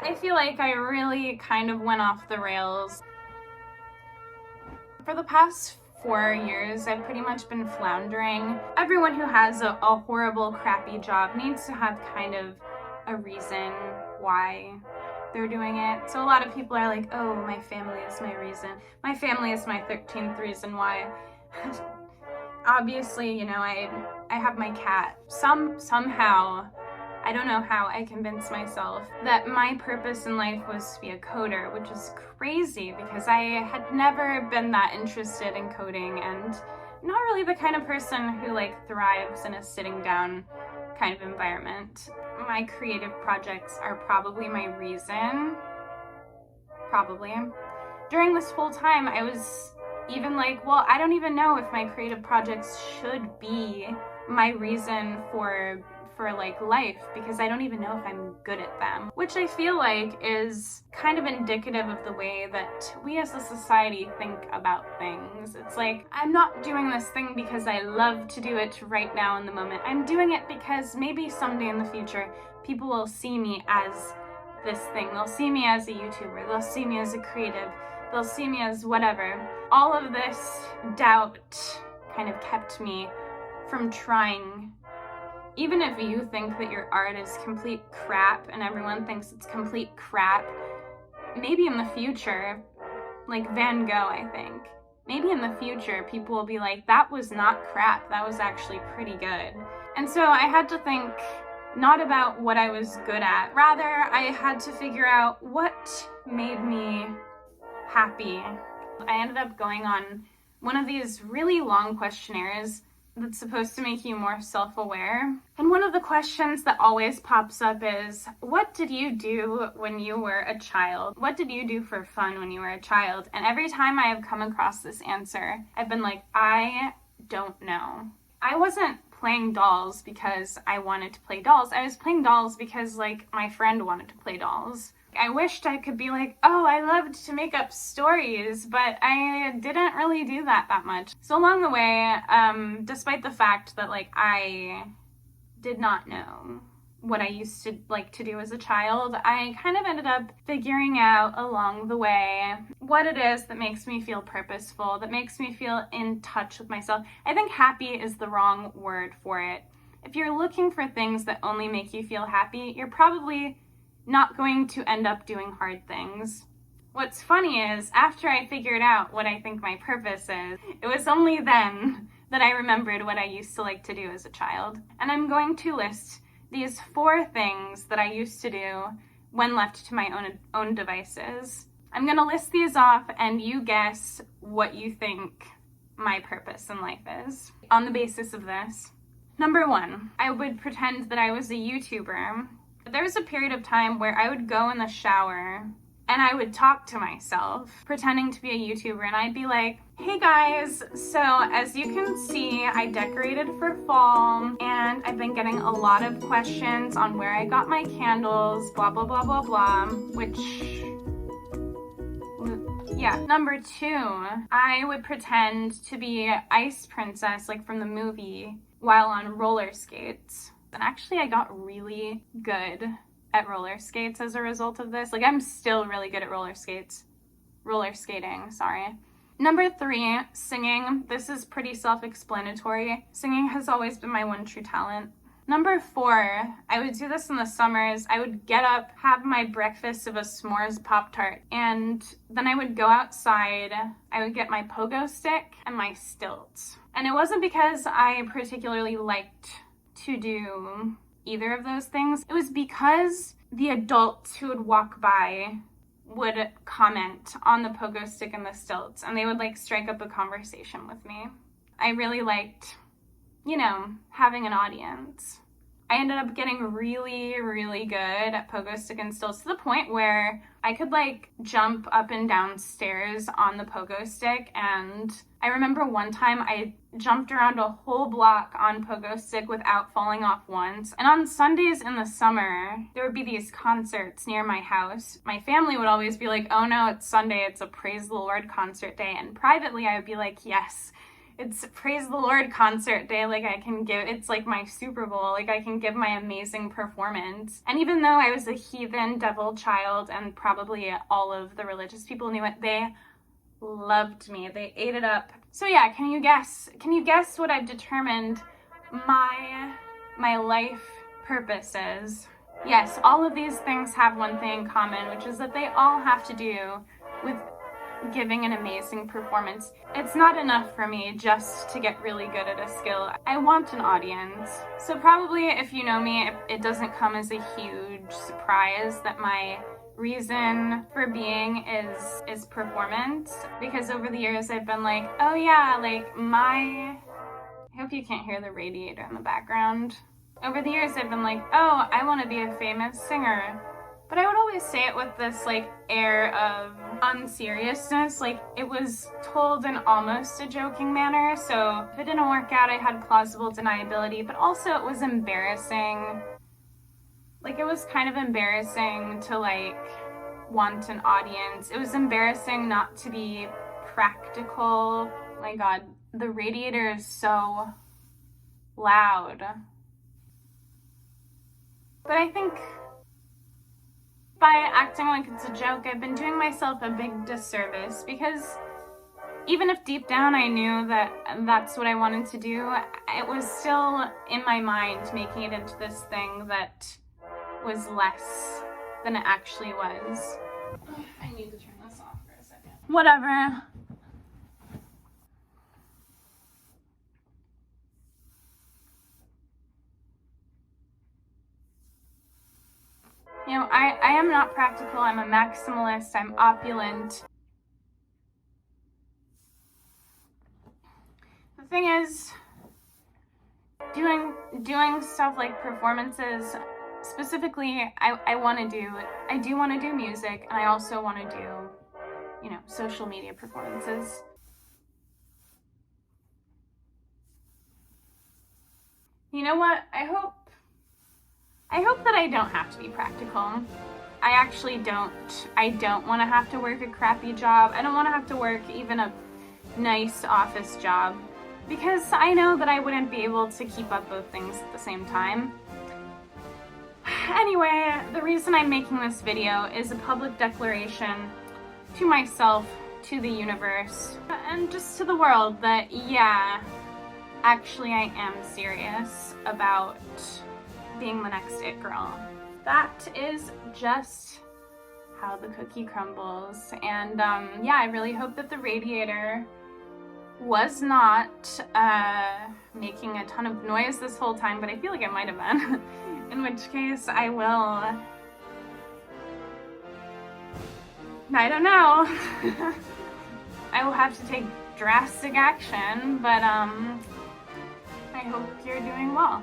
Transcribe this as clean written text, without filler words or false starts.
I feel like I really kind of went off the rails. For the past 4 years, I've pretty much been floundering. Everyone who has a horrible, crappy job needs to have kind of a reason why they're doing it. So a lot of people are like, oh, my family is my reason. My family is my 13th reason why. Obviously, you know, I have my cat. Somehow, I don't know how, I convinced myself that my purpose in life was to be a coder, which is crazy because I had never been that interested in coding and not really the kind of person who like thrives in a sitting down kind of environment. My creative projects are probably my reason. Probably. During this whole time, I was even like, well, I don't even know if my creative projects should be my reason for like life, because I don't even know if I'm good at them, which I feel like is kind of indicative of the way that we as a society think about things. It's like, I'm not doing this thing because I love to do it right now in the moment. I'm doing it because maybe someday in the future people will see me as this thing. They'll see me as a YouTuber, they'll see me as a creative, they'll see me as whatever. All of this doubt kind of kept me from trying. Even if you think that your art is complete crap and everyone thinks it's complete crap, maybe in the future, like Van Gogh, I think, maybe in the future people will be like, that was not crap, that was actually pretty good. And so I had to think not about what I was good at, rather I had to figure out what made me happy. I ended up going on one of these really long questionnaires that's supposed to make you more self-aware. And one of the questions that always pops up is, what did you do when you were a child? What did you do for fun when you were a child? And every time I have come across this answer, I've been like, I don't know. I wasn't playing dolls because I wanted to play dolls. I was playing dolls because like my friend wanted to play dolls. I wished I could be like, oh, I loved to make up stories, but I didn't really do that much. So along the way, despite the fact that like I did not know what I used to like to do as a child, I kind of ended up figuring out along the way what it is that makes me feel purposeful, that makes me feel in touch with myself. I think happy is the wrong word for it. If you're looking for things that only make you feel happy, you're probably not going to end up doing hard things. What's funny is, after I figured out what I think my purpose is, it was only then that I remembered what I used to like to do as a child. And I'm going to list these 4 things that I used to do when left to my own devices. I'm gonna list these off and you guess what you think my purpose in life is on the basis of this. Number 1, I would pretend that I was a YouTuber. There was a period of time where I would go in the shower and I would talk to myself, pretending to be a YouTuber, and I'd be like, hey guys, so as you can see, I decorated for fall, and I've been getting a lot of questions on where I got my candles, blah, blah, blah, blah, blah, which, yeah. Number 2, I would pretend to be Ice Princess, like from the movie, while on roller skates. And actually, I got really good at roller skates as a result of this. Like, I'm still really good at roller skating, sorry. Number 3, singing. This is pretty self-explanatory. Singing has always been my one true talent. Number 4, I would do this in the summers. I would get up, have my breakfast of a s'mores Pop-Tart, and then I would go outside. I would get my pogo stick and my stilts. And it wasn't because I particularly liked to do either of those things. It was because the adults who would walk by would comment on the pogo stick and the stilts, and they would like strike up a conversation with me. I really liked, you know, having an audience. I ended up getting really, really good at pogo stick and stilts to the point where I could like jump up and down stairs on the pogo stick. And I remember one time I jumped around a whole block on pogo stick without falling off once. And on Sundays in the summer, there would be these concerts near my house. My family would always be like, oh no, it's Sunday, it's a praise the Lord concert day. And privately I would be like, yes, it's Praise the Lord concert day. Like I can give, it's like my Super Bowl. Like I can give my amazing performance. And even though I was a heathen devil child and probably all of the religious people knew it, they loved me. They ate it up. So yeah, can you guess what I've determined my life purpose is? Yes, all of these things have one thing in common, which is that they all have to do with giving an amazing performance. It's not enough for me just to get really good at a skill. I want an audience. So probably if you know me, it doesn't come as a huge surprise that my reason for being is performance, because over the years I've been like, oh yeah, like I hope you can't hear the radiator in the background. Over the years I've been like, oh, I want to be a famous singer. But I would always say it with this like air of unseriousness, like it was told in almost a joking manner. So if it didn't work out, I had plausible deniability, but also it was embarrassing. Like it was kind of embarrassing to like want an audience. It was embarrassing not to be practical. My God, the radiator is so loud. But I think by acting like it's a joke, I've been doing myself a big disservice, because even if deep down I knew that that's what I wanted to do, it was still in my mind making it into this thing that was less than it actually was. I need to turn this off for a second. Whatever. You know, I am not practical. I'm a maximalist. I'm opulent. The thing is, doing stuff like performances, specifically, I do want to do music, and I also want to do, you know, social media performances. You know what? I hope that I don't have to be practical. I actually don't. I don't want to have to work a crappy job. I don't want to have to work even a nice office job, because I know that I wouldn't be able to keep up both things at the same time. Anyway, the reason I'm making this video is a public declaration to myself, to the universe, and just to the world that, yeah, actually I am serious about being the next it girl. That is just how the cookie crumbles. And yeah, I really hope that the radiator was not making a ton of noise this whole time, but I feel like it might have been. In which case I don't know. I will have to take drastic action, but I hope you're doing well.